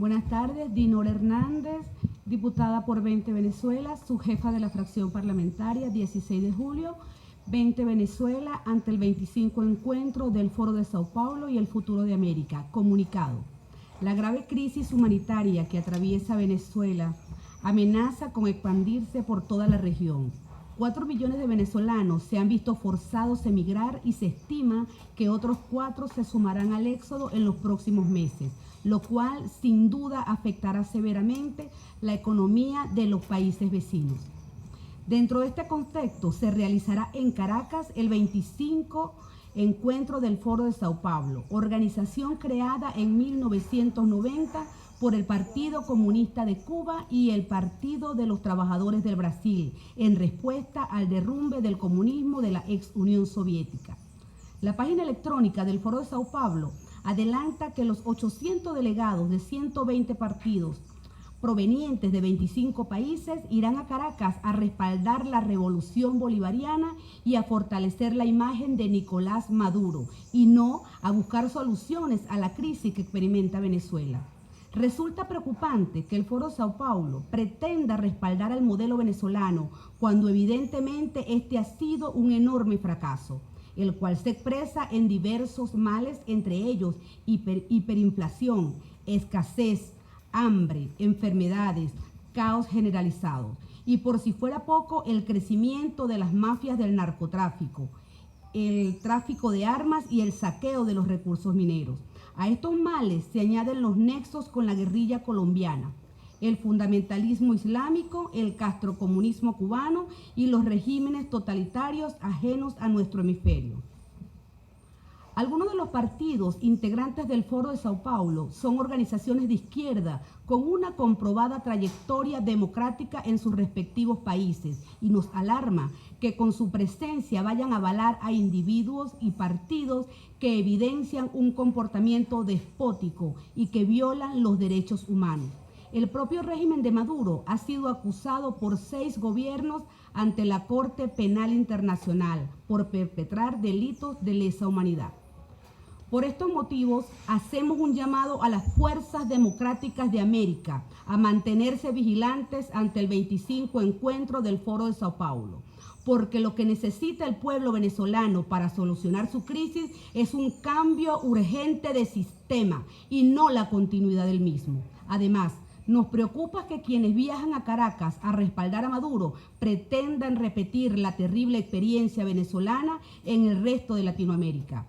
Buenas tardes, Dinora Hernández, diputada por 20 Venezuela, subjefa de la fracción parlamentaria, 16 de julio, 20 Venezuela, ante el 25 encuentro del Foro de Sao Paulo y el futuro de América. Comunicado. La grave crisis humanitaria que atraviesa Venezuela amenaza con expandirse por toda la región. 4 millones de venezolanos se han visto forzados a emigrar y se estima que otros 4 se sumarán al éxodo en los próximos meses, lo cual sin duda afectará severamente la economía de los países vecinos. Dentro de este contexto se realizará en Caracas el 25 encuentro del Foro de Sao Paulo, organización creada en 1990 por el Partido Comunista de Cuba y el Partido de los Trabajadores del Brasil, en respuesta al derrumbe del comunismo de la ex Unión Soviética. La página electrónica del Foro de Sao Paulo adelanta que los 800 delegados de 120 partidos provenientes de 25 países irán a Caracas a respaldar la revolución bolivariana y a fortalecer la imagen de Nicolás Maduro y no a buscar soluciones a la crisis que experimenta Venezuela. Resulta preocupante que el Foro de Sao Paulo pretenda respaldar al modelo venezolano cuando evidentemente este ha sido un enorme fracaso, el cual se expresa en diversos males, entre ellos hiperinflación, escasez, hambre, enfermedades, caos generalizado. Y por si fuera poco, el crecimiento de las mafias del narcotráfico, el tráfico de armas y el saqueo de los recursos mineros. A estos males se añaden los nexos con la guerrilla colombiana, el fundamentalismo islámico, el castrocomunismo cubano y los regímenes totalitarios ajenos a nuestro hemisferio. Algunos de los partidos integrantes del Foro de Sao Paulo son organizaciones de izquierda con una comprobada trayectoria democrática en sus respectivos países y nos alarma que con su presencia vayan a avalar a individuos y partidos que evidencian un comportamiento despótico y que violan los derechos humanos. El propio régimen de Maduro ha sido acusado por 6 gobiernos ante la Corte Penal Internacional por perpetrar delitos de lesa humanidad. Por estos motivos, hacemos un llamado a las fuerzas democráticas de América a mantenerse vigilantes ante el 25 encuentro del Foro de Sao Paulo, porque lo que necesita el pueblo venezolano para solucionar su crisis es un cambio urgente de sistema y no la continuidad del mismo. Además, nos preocupa que quienes viajan a Caracas a respaldar a Maduro pretendan repetir la terrible experiencia venezolana en el resto de Latinoamérica.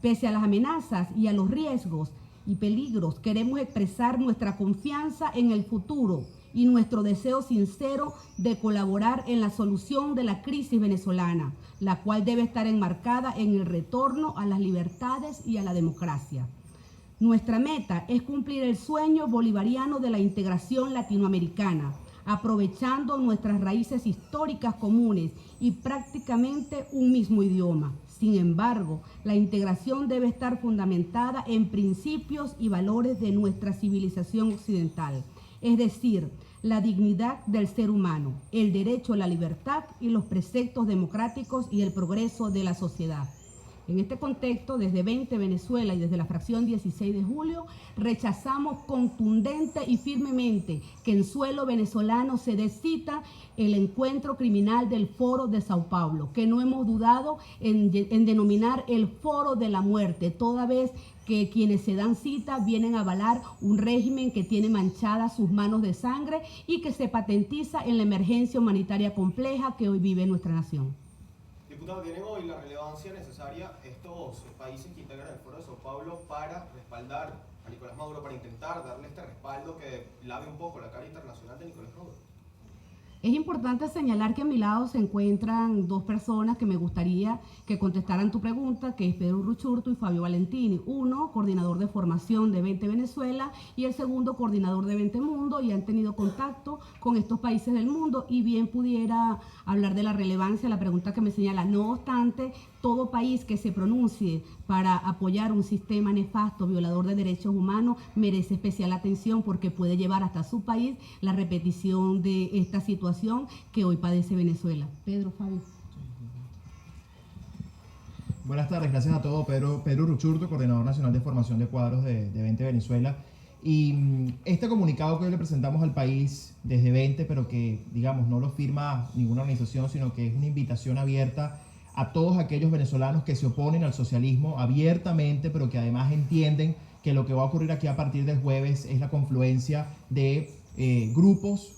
Pese a las amenazas y a los riesgos y peligros, queremos expresar nuestra confianza en el futuro y nuestro deseo sincero de colaborar en la solución de la crisis venezolana, la cual debe estar enmarcada en el retorno a las libertades y a la democracia. Nuestra meta es cumplir el sueño bolivariano de la integración latinoamericana, aprovechando nuestras raíces históricas comunes y prácticamente un mismo idioma. Sin embargo, la integración debe estar fundamentada en principios y valores de nuestra civilización occidental, es decir, la dignidad del ser humano, el derecho a la libertad y los preceptos democráticos y el progreso de la sociedad. En este contexto, desde 20 Venezuela y desde la fracción 16 de julio, rechazamos contundente y firmemente que en suelo venezolano se dé cita el encuentro criminal del Foro de Sao Paulo, que no hemos dudado en denominar el Foro de la Muerte, toda vez que quienes se dan cita vienen a avalar un régimen que tiene manchadas sus manos de sangre y que se patentiza en la emergencia humanitaria compleja que hoy vive nuestra nación. Diputado, ¿tienen hoy la relevancia necesaria estos países que integran el Foro de Sao Paulo para respaldar a Nicolás Maduro, para intentar darle este respaldo que lave un poco la cara internacional de Nicolás Maduro? Es importante señalar que a mi lado se encuentran 2 personas que me gustaría que contestaran tu pregunta, que es Pedro Ruchurtu y Fabio Valentini. Uno, coordinador de formación de 20 Venezuela, y el segundo, coordinador de 20 Mundo, y han tenido contacto con estos países del mundo, y bien pudiera hablar de la relevancia de la pregunta que me señala. No obstante, todo país que se pronuncie para apoyar un sistema nefasto, violador de derechos humanos, merece especial atención porque puede llevar hasta su país la repetición de esta situación que hoy padece Venezuela. Pedro, Fabio. Buenas tardes, gracias a todos. Pedro Ruchurtu, coordinador nacional de formación de cuadros de 20 Venezuela. Y este comunicado que hoy le presentamos al país desde 20, pero que, digamos, no lo firma ninguna organización, sino que es una invitación abierta a todos aquellos venezolanos que se oponen al socialismo abiertamente, pero que además entienden que lo que va a ocurrir aquí a partir del jueves es la confluencia de grupos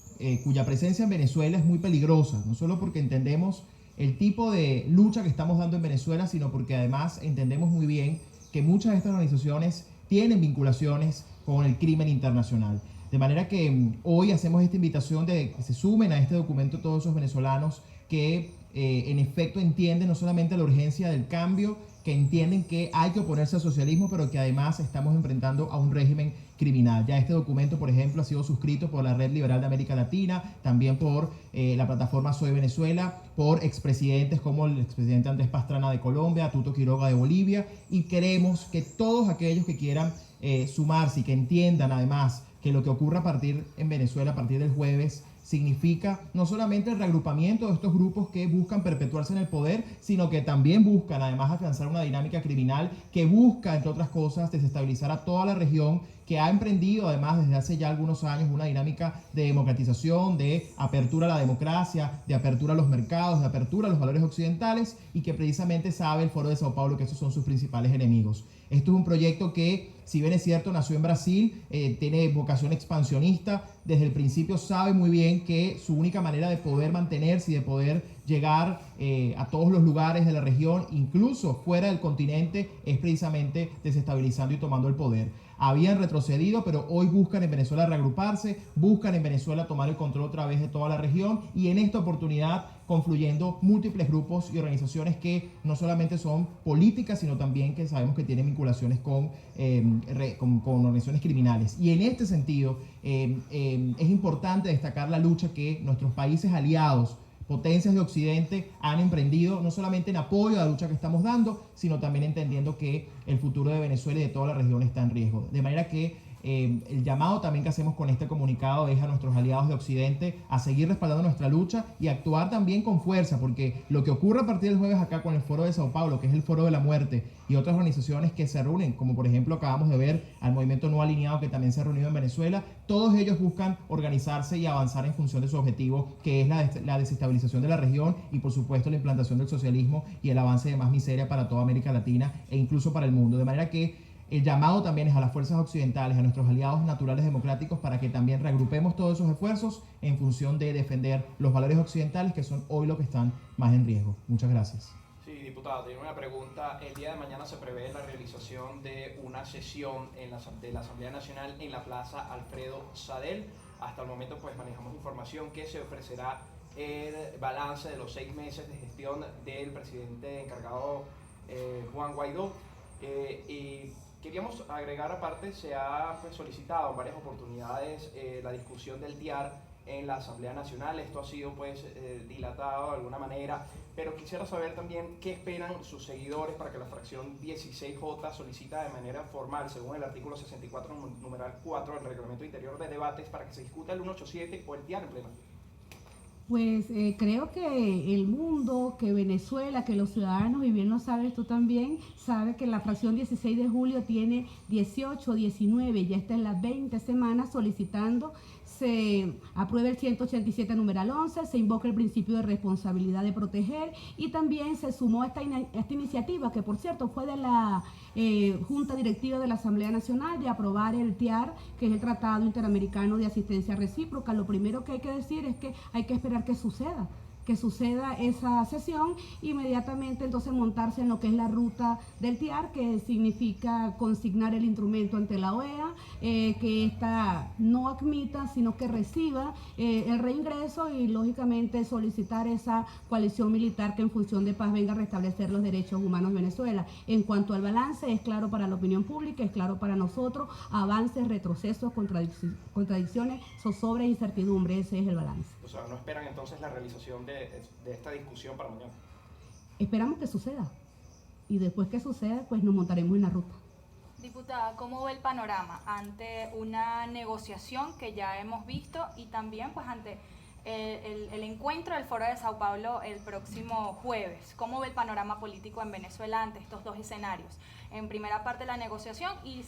cuya presencia en Venezuela es muy peligrosa, no solo porque entendemos el tipo de lucha que estamos dando en Venezuela, sino porque además entendemos muy bien que muchas de estas organizaciones tienen vinculaciones con el crimen internacional. De manera que hoy hacemos esta invitación de que se sumen a este documento todos esos venezolanos que en efecto entienden no solamente la urgencia del cambio, que entienden que hay que oponerse al socialismo, pero que además estamos enfrentando a un régimen criminal. Ya este documento, por ejemplo, ha sido suscrito por la Red Liberal de América Latina, también por la plataforma Soy Venezuela, por expresidentes como el expresidente Andrés Pastrana de Colombia, Tuto Quiroga de Bolivia, y queremos que todos aquellos que quieran sumarse y que entiendan además que lo que ocurra en Venezuela a partir del jueves significa no solamente el reagrupamiento de estos grupos que buscan perpetuarse en el poder, sino que también buscan además alcanzar una dinámica criminal que busca, entre otras cosas, desestabilizar a toda la región, que ha emprendido además desde hace ya algunos años una dinámica de democratización, de apertura a la democracia, de apertura a los mercados, de apertura a los valores occidentales, y que precisamente sabe el Foro de Sao Paulo que esos son sus principales enemigos. Esto es un proyecto que, si bien es cierto, nació en Brasil, tiene vocación expansionista. Desde el principio sabe muy bien que su única manera de poder mantenerse y de poder llegar a todos los lugares de la región, incluso fuera del continente, es precisamente desestabilizando y tomando el poder. Habían retrocedido, pero hoy buscan en Venezuela reagruparse, buscan en Venezuela tomar el control otra vez de toda la región, y en esta oportunidad confluyendo múltiples grupos y organizaciones que no solamente son políticas, sino también que sabemos que tienen vinculaciones con organizaciones criminales. Y en este sentido es importante destacar la lucha que nuestros países aliados, potencias de Occidente, han emprendido, no solamente en apoyo a la lucha que estamos dando, sino también entendiendo que el futuro de Venezuela y de toda la región está en riesgo. De manera que el llamado también que hacemos con este comunicado es a nuestros aliados de Occidente a seguir respaldando nuestra lucha y actuar también con fuerza, porque lo que ocurre a partir del jueves acá con el Foro de Sao Paulo, que es el Foro de la Muerte, y otras organizaciones que se reúnen, como por ejemplo acabamos de ver al Movimiento No Alineado, que también se ha reunido en Venezuela, todos ellos buscan organizarse y avanzar en función de su objetivo, que es la desestabilización de la región y por supuesto la implantación del socialismo y el avance de más miseria para toda América Latina e incluso para el mundo. De manera que el llamado también es a las fuerzas occidentales, a nuestros aliados naturales democráticos, para que también reagrupemos todos esos esfuerzos en función de defender los valores occidentales, que son hoy los que están más en riesgo. Muchas gracias. Sí, diputado, tengo una pregunta. El día de mañana se prevé la realización de una sesión de la Asamblea Nacional en la Plaza Alfredo Sadel. Hasta el momento pues manejamos información que se ofrecerá el balance de los 6 meses de gestión del presidente encargado Juan Guaidó. Y queríamos agregar aparte, se ha pues, solicitado en varias oportunidades la discusión del TIAR en la Asamblea Nacional. Esto ha sido pues dilatado de alguna manera, pero quisiera saber también qué esperan sus seguidores para que la fracción 16J solicita de manera formal, según el artículo 64, numeral 4 del Reglamento Interior de Debates, para que se discuta el 187 o el TIAR en pleno. Pues creo que el mundo, que Venezuela, que los ciudadanos, y bien lo sabes tú también, sabe que la fracción 16 de julio tiene 18, 19, ya está en las 20 semanas solicitando se apruebe el 187 numeral 11, se invoca el principio de responsabilidad de proteger, y también se sumó esta iniciativa, que por cierto fue de la Junta Directiva de la Asamblea Nacional, de aprobar el TIAR, que es el Tratado Interamericano de Asistencia Recíproca. Lo primero que hay que decir es que hay que esperar que suceda esa sesión, inmediatamente entonces montarse en lo que es la ruta del TIAR, que significa consignar el instrumento ante la OEA, que ésta no admita, sino que reciba el reingreso, y lógicamente solicitar esa coalición militar que en función de paz venga a restablecer los derechos humanos en Venezuela. En cuanto al balance, es claro para la opinión pública, es claro para nosotros: avances, retrocesos, contradicciones, zozobra e incertidumbre. Ese es el balance. O sea, ¿no esperan entonces la realización de esta discusión para mañana? Esperamos que suceda, y después que suceda, pues nos montaremos en la ruta. Diputada, ¿cómo ve el panorama ante una negociación que ya hemos visto, y también pues ante el encuentro del Foro de Sao Paulo el próximo jueves. ¿Cómo ve el panorama político en Venezuela ante estos dos escenarios? En primera parte la negociación y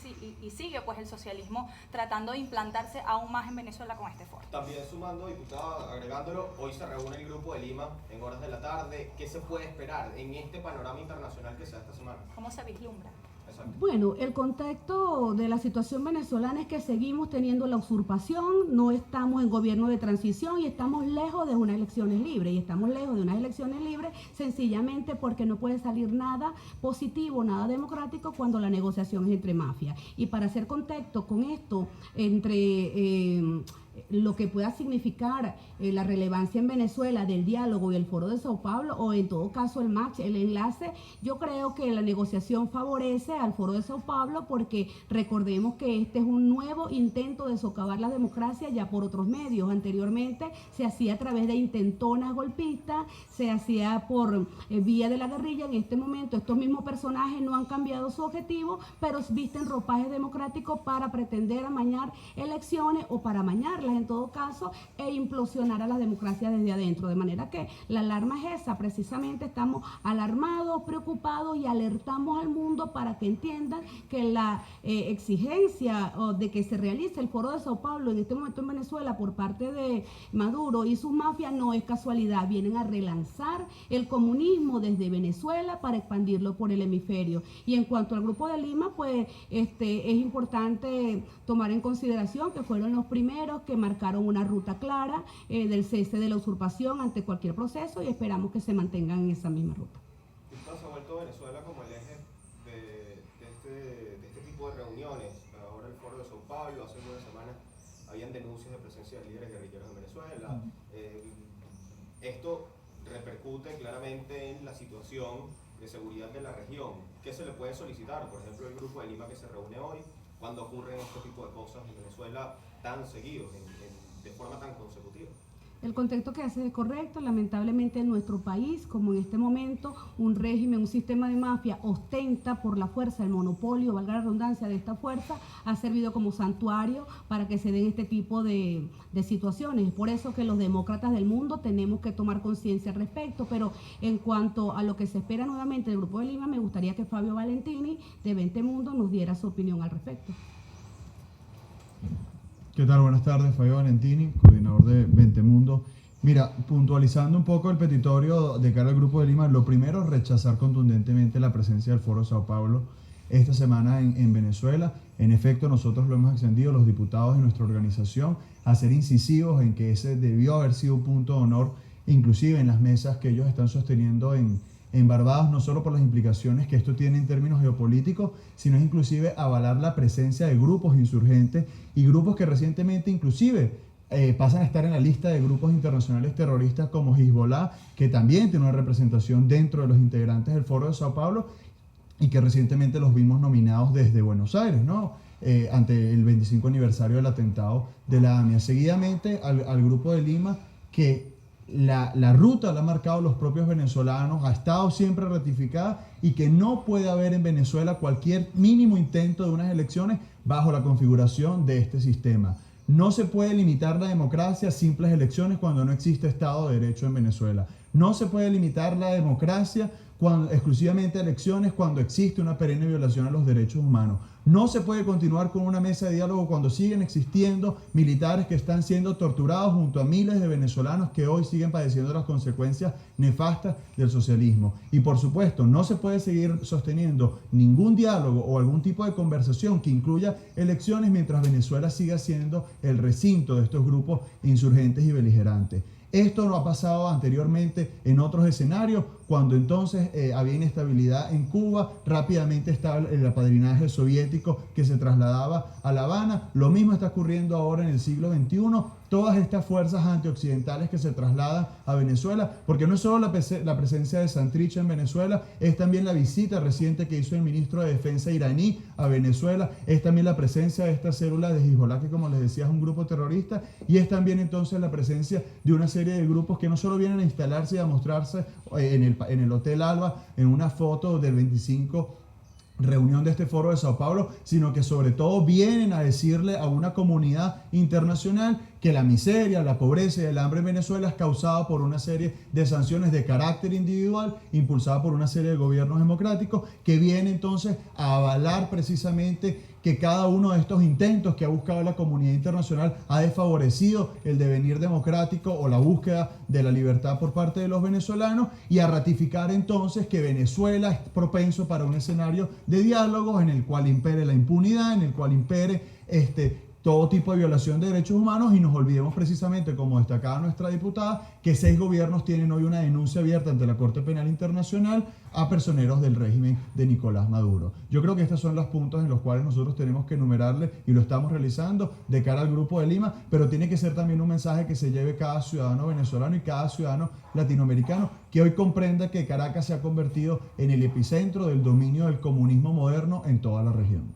sigue pues el socialismo tratando de implantarse aún más en Venezuela con este foro. También sumando, diputada, agregándolo, hoy se reúne el Grupo de Lima en horas de la tarde. ¿Qué se puede esperar en este panorama internacional que se da esta semana? ¿Cómo se vislumbra? Exacto. Bueno, el contexto de la situación venezolana es que seguimos teniendo la usurpación, no estamos en gobierno de transición y estamos lejos de unas elecciones libres. Y estamos lejos de unas elecciones libres sencillamente porque no puede salir nada positivo, nada democrático cuando la negociación es entre mafias. Y para hacer contexto con esto, entre lo que pueda significar la relevancia en Venezuela del diálogo y el Foro de Sao Paulo, o en todo caso el match, el enlace, yo creo que la negociación favorece al Foro de Sao Paulo porque recordemos que este es un nuevo intento de socavar la democracia ya por otros medios. Anteriormente se hacía a través de intentonas golpistas, se hacía por vía de la guerrilla. En este momento estos mismos personajes no han cambiado su objetivo, pero visten ropajes democráticos para pretender amañar elecciones o para amañarlas en todo caso e implosionar a la democracia desde adentro. De manera que la alarma es esa, precisamente estamos alarmados, preocupados y alertamos al mundo para que entiendan que la exigencia de que se realice el Foro de Sao Paulo en este momento en Venezuela por parte de Maduro y sus mafias no es casualidad, vienen a relanzar el comunismo desde Venezuela para expandirlo por el hemisferio. Y en cuanto al Grupo de Lima, pues es importante tomar en consideración que fueron los primeros que marcaron una ruta clara del cese de la usurpación ante cualquier proceso y esperamos que se mantengan en esa misma ruta. Se ha vuelto Venezuela como el eje de este tipo de reuniones. Ahora el Foro de Sao Paulo, hace unas semanas habían denuncias de presencia de líderes guerrilleros en Venezuela. Esto repercute claramente en la situación de seguridad de la región. ¿Qué se le puede solicitar? Por ejemplo, el Grupo de Lima que se reúne hoy, cuando ocurren este tipo de cosas en Venezuela tan seguidos, de forma tan consecutiva. El contexto que hace es correcto. Lamentablemente en nuestro país, como en este momento, un régimen, un sistema de mafia ostenta por la fuerza, el monopolio, valga la redundancia, de esta fuerza, ha servido como santuario para que se den este tipo de situaciones. Es por eso que los demócratas del mundo tenemos que tomar conciencia al respecto. Pero en cuanto a lo que se espera nuevamente del Grupo de Lima, me gustaría que Fabio Valentini, de 20 Mundo, nos diera su opinión al respecto. ¿Qué tal? Buenas tardes, Fabio Valentini, coordinador de 20 Mundo. Mira, puntualizando un poco el petitorio de cara al Grupo de Lima, lo primero, rechazar contundentemente la presencia del Foro de Sao Paulo esta semana en Venezuela. En efecto, nosotros lo hemos extendido, los diputados de nuestra organización, a ser incisivos en que ese debió haber sido un punto de honor, inclusive en las mesas que ellos están sosteniendo en Barbados, no solo por las implicaciones que esto tiene en términos geopolíticos, sino inclusive avalar la presencia de grupos insurgentes y grupos que recientemente inclusive pasan a estar en la lista de grupos internacionales terroristas como Hezbollah, que también tiene una representación dentro de los integrantes del Foro de Sao Paulo y que recientemente los vimos nominados desde Buenos Aires, ¿no? Ante el 25 aniversario del atentado de la AMIA. Seguidamente al Grupo de Lima, que la ruta la han marcado los propios venezolanos, ha estado siempre ratificada y que no puede haber en Venezuela cualquier mínimo intento de unas elecciones bajo la configuración de este sistema. No se puede limitar la democracia a simples elecciones cuando no existe Estado de Derecho en Venezuela. No se puede limitar la democracia exclusivamente a elecciones cuando existe una perenne violación a los derechos humanos. No se puede continuar con una mesa de diálogo cuando siguen existiendo militares que están siendo torturados junto a miles de venezolanos que hoy siguen padeciendo las consecuencias nefastas del socialismo. Y por supuesto, no se puede seguir sosteniendo ningún diálogo o algún tipo de conversación que incluya elecciones mientras Venezuela siga siendo el recinto de estos grupos insurgentes y beligerantes. Esto no ha pasado anteriormente en otros escenarios, cuando entonces había inestabilidad en Cuba, rápidamente estaba el apadrinaje soviético que se trasladaba a La Habana. Lo mismo está ocurriendo ahora en el siglo XXI. Todas estas fuerzas antioccidentales que se trasladan a Venezuela, porque no es solo la presencia de Santrich en Venezuela, es también la visita reciente que hizo el ministro de Defensa iraní a Venezuela, es también la presencia de esta célula de Hezbollah, que como les decía es un grupo terrorista, y es también entonces la presencia de una serie de grupos que no solo vienen a instalarse y a mostrarse en el Hotel Alba en una foto del 25 reunión de este foro de Sao Paulo, sino que sobre todo vienen a decirle a una comunidad internacional que la miseria, la pobreza y el hambre en Venezuela es causada por una serie de sanciones de carácter individual impulsada por una serie de gobiernos democráticos que vienen entonces a avalar precisamente que cada uno de estos intentos que ha buscado la comunidad internacional ha desfavorecido el devenir democrático o la búsqueda de la libertad por parte de los venezolanos, y a ratificar entonces que Venezuela es propenso para un escenario de diálogos en el cual impere la impunidad, en el cual impere todo tipo de violación de derechos humanos, y nos olvidemos precisamente, como destacaba nuestra diputada, que 6 gobiernos tienen hoy una denuncia abierta ante la Corte Penal Internacional a personeros del régimen de Nicolás Maduro. Yo creo que estos son los puntos en los cuales nosotros tenemos que enumerarle, y lo estamos realizando de cara al Grupo de Lima, pero tiene que ser también un mensaje que se lleve cada ciudadano venezolano y cada ciudadano latinoamericano, que hoy comprenda que Caracas se ha convertido en el epicentro del dominio del comunismo moderno en toda la región.